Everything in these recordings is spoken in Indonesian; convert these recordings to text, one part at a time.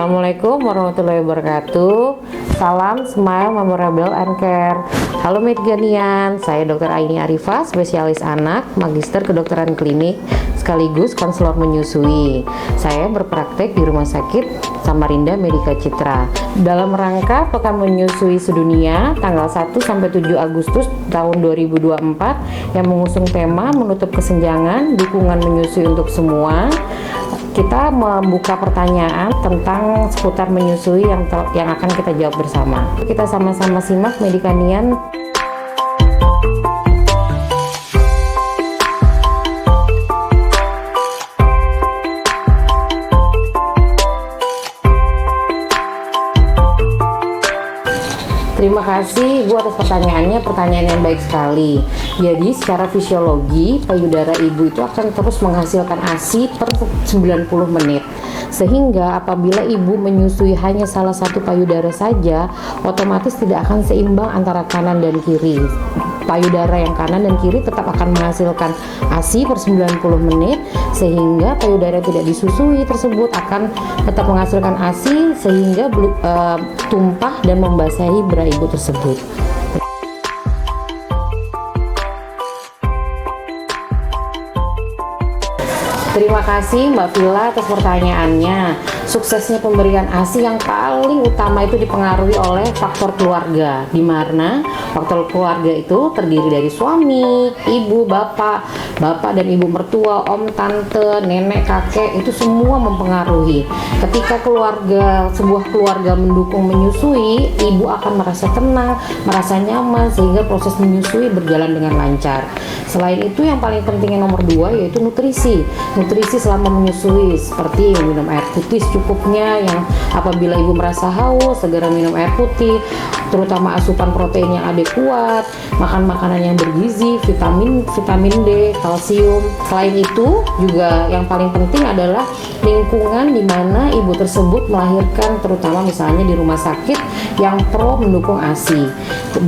Assalamualaikum warahmatullahi wabarakatuh. Salam Smile Memorable and Care. Halo Medganian, saya Dr. Aini Arifah, spesialis anak, magister kedokteran klinik, sekaligus konselor menyusui. Saya berpraktek di Rumah Sakit Samarinda Medika Citra. Dalam rangka Pekan Menyusui Sedunia tanggal 1 sampai 7 Agustus tahun 2024 yang mengusung tema menutup kesenjangan, dukungan menyusui untuk semua. Kita membuka pertanyaan tentang seputar menyusui yang akan kita jawab bersama. Kita sama-sama simak Medikanian. Terima kasih Ibu atas pertanyaannya, pertanyaan yang baik sekali. Jadi secara fisiologi payudara ibu itu akan terus menghasilkan ASI per 90 menit. Sehingga apabila ibu menyusui hanya salah satu payudara saja, otomatis tidak akan seimbang antara kanan dan kiri. Payudara yang kanan dan kiri tetap akan menghasilkan ASI per 90 menit, sehingga payudara yang tidak disusui tersebut akan tetap menghasilkan ASI sehingga tumpah dan membasahi bra ibu tersebut. Terima kasih Mbak Villa atas pertanyaannya. Suksesnya pemberian ASI yang paling utama itu dipengaruhi oleh faktor keluarga, di mana faktor keluarga itu terdiri dari suami, ibu, bapak dan ibu mertua, om, tante, nenek, kakek, itu semua mempengaruhi. Ketika sebuah keluarga mendukung menyusui, ibu akan merasa tenang, merasa nyaman, sehingga proses menyusui berjalan dengan lancar. Selain itu, yang paling penting yang nomor 2 yaitu nutrisi selama menyusui, seperti minum air putih secukupnya, yang apabila ibu merasa haus segera minum air putih, terutama asupan protein yang adekuat, makan makanan yang bergizi, vitamin D, kalsium. Selain itu juga yang paling penting adalah lingkungan di mana ibu tersebut melahirkan, terutama misalnya di rumah sakit yang pro mendukung ASI,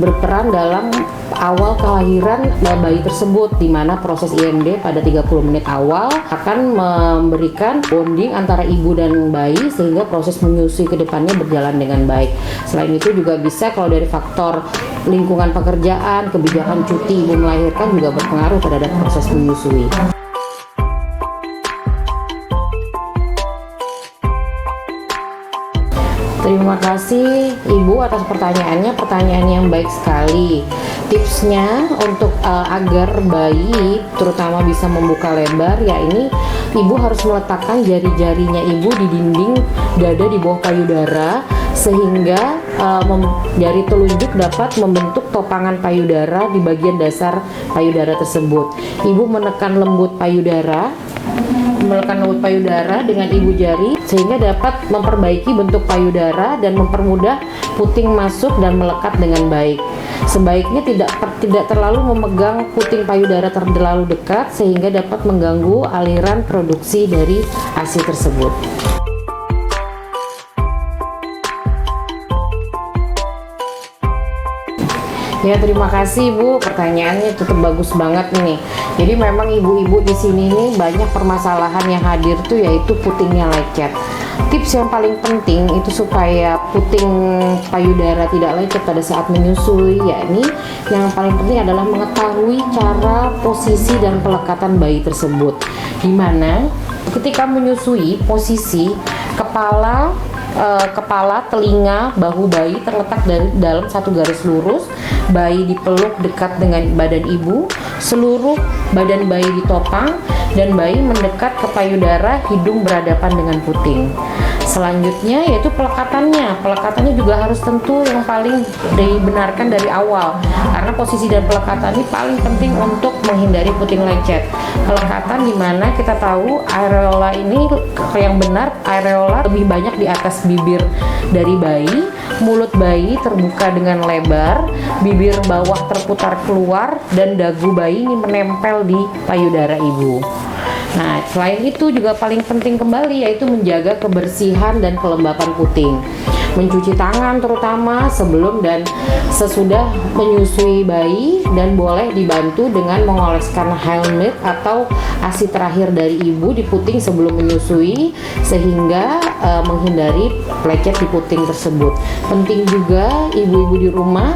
berperan dalam awal kelahiran bayi tersebut, di mana proses IMD pada 30 menit awal akan memberikan bonding antara ibu dan bayi sehingga proses menyusui ke depannya berjalan dengan baik. Selain itu juga bisa kalau dari faktor lingkungan pekerjaan, kebijakan cuti ibu melahirkan juga berpengaruh terhadap proses menyusui. Terima kasih Ibu atas pertanyaannya, pertanyaan yang baik sekali. Tipsnya untuk agar bayi terutama bisa membuka lebar, ya ini Ibu harus meletakkan jari-jarinya Ibu di dinding dada di bawah payudara, sehingga jari telunjuk dapat membentuk topangan payudara di bagian dasar payudara tersebut. Ibu menekan lembut payudara dengan ibu jari sehingga dapat memperbaiki bentuk payudara dan mempermudah puting masuk dan melekat dengan baik. Sebaiknya tidak terlalu memegang puting payudara terlalu dekat sehingga dapat mengganggu aliran produksi dari ASI tersebut. Ya, terima kasih Bu, pertanyaannya tetap bagus banget nih. Jadi memang ibu-ibu di sini nih banyak permasalahan yang hadir tuh, yaitu putingnya lecet. Tips yang paling penting itu supaya puting payudara tidak lecet pada saat menyusui, yakni yang paling penting adalah mengetahui cara posisi dan pelekatan bayi tersebut. Dimana ketika menyusui, posisi kepala, telinga, bahu bayi terletak dalam satu garis lurus, bayi dipeluk dekat dengan badan ibu, seluruh badan bayi ditopang, dan bayi mendekat ke payudara, hidung berhadapan dengan puting. Selanjutnya yaitu pelekatannya juga harus tentu yang paling dibenarkan dari awal, karena posisi dan pelekatan ini paling penting untuk menghindari puting lecet. Pelekatan dimana kita tahu areola ini yang benar, areola lebih banyak di atas bibir dari bayi, mulut bayi terbuka dengan lebar, bibir bawah terputar keluar, dan dagu bayi ini menempel di payudara ibu. Nah, selain itu juga paling penting kembali yaitu menjaga kebersihan dan kelembapan puting. mencuci tangan terutama sebelum dan sesudah menyusui bayi, dan boleh dibantu dengan mengoleskan helmet atau ASI terakhir dari ibu di puting sebelum menyusui sehingga menghindari lecet di puting tersebut. Penting juga ibu-ibu di rumah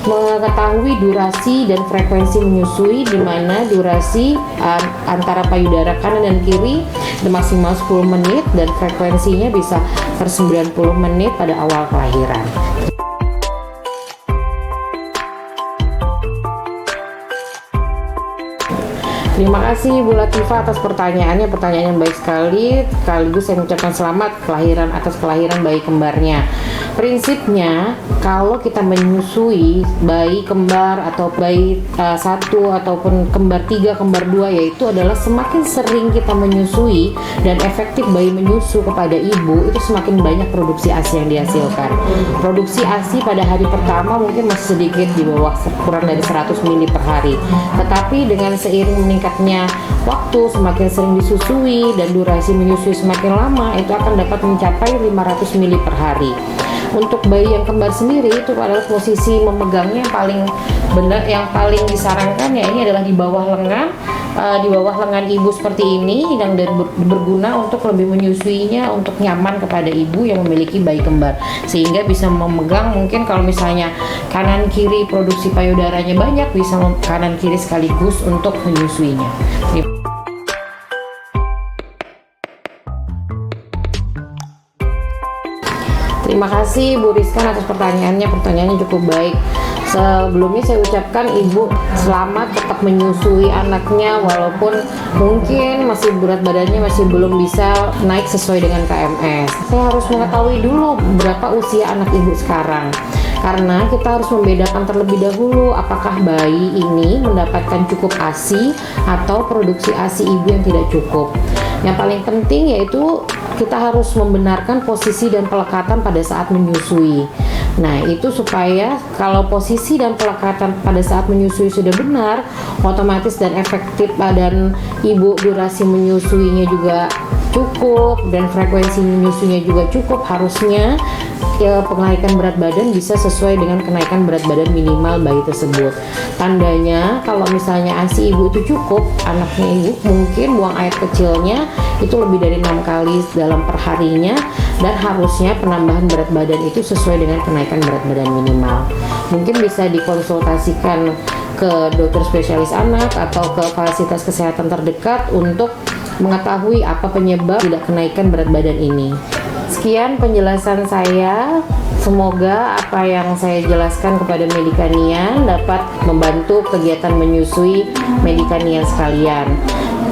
mengetahui durasi dan frekuensi menyusui, di mana durasi antara payudara kanan dan kiri maksimal 10 menit dan frekuensinya bisa per 90 menit pada awal kelahiran. Terima kasih Bu Latifah atas pertanyaannya yang baik sekali. Sekaligus saya mengucapkan selamat atas kelahiran bayi kembarnya. Prinsipnya kalau kita menyusui bayi kembar atau bayi satu ataupun kembar 3, kembar 2, yaitu adalah semakin sering kita menyusui dan efektif bayi menyusu kepada ibu, itu semakin banyak produksi ASI yang dihasilkan. Produksi ASI pada hari pertama mungkin masih sedikit, di bawah kurang dari 100 mili per hari. Tetapi dengan seiring meningkatnya waktu, semakin sering disusui dan durasi menyusui semakin lama, itu akan dapat mencapai 500 mili per hari. Untuk bayi yang kembar sendiri itu adalah posisi memegangnya yang paling disarankan ya ini adalah di bawah lengan ibu seperti ini, yang berguna untuk lebih menyusuinya untuk nyaman kepada ibu yang memiliki bayi kembar, sehingga bisa memegang, mungkin kalau misalnya kanan kiri produksi payudaranya banyak, bisa kanan kiri sekaligus untuk menyusuinya. Terima kasih Bu Rizkan atas pertanyaannya cukup baik. Sebelumnya saya ucapkan Ibu selamat tetap menyusui anaknya, walaupun mungkin masih berat badannya masih belum bisa naik sesuai dengan KMS. Saya harus mengetahui dulu berapa usia anak Ibu sekarang, karena kita harus membedakan terlebih dahulu apakah bayi ini mendapatkan cukup ASI atau produksi ASI ibu yang tidak cukup. Yang paling penting yaitu kita harus membenarkan posisi dan pelekatan pada saat menyusui. Nah, itu supaya kalau posisi dan pelekatan pada saat menyusui sudah benar, otomatis dan efektif dan ibu durasi menyusuinya juga cukup dan frekuensi menyusuinya juga cukup, harusnya kenaikan berat badan bisa sesuai dengan kenaikan berat badan minimal bayi tersebut. Tandanya kalau misalnya ASI ibu itu cukup, anaknya ibu mungkin buang air kecilnya itu lebih dari 6 kali dalam perharinya, dan harusnya penambahan berat badan itu sesuai dengan kenaikan berat badan minimal. Mungkin bisa dikonsultasikan ke dokter spesialis anak atau ke fasilitas kesehatan terdekat untuk mengetahui apa penyebab tidak kenaikan berat badan ini. Sekian penjelasan saya. Semoga apa yang saya jelaskan kepada Medicanian dapat membantu kegiatan menyusui Medicanian sekalian.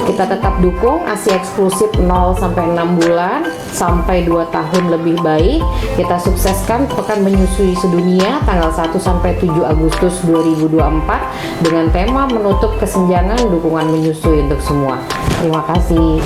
Kita tetap dukung ASI eksklusif 0 sampai 6 bulan sampai 2 tahun lebih baik. Kita sukseskan Pekan Menyusui Sedunia tanggal 1 sampai 7 Agustus 2024 dengan tema menutup kesenjangan dukungan menyusui untuk semua. Terima kasih.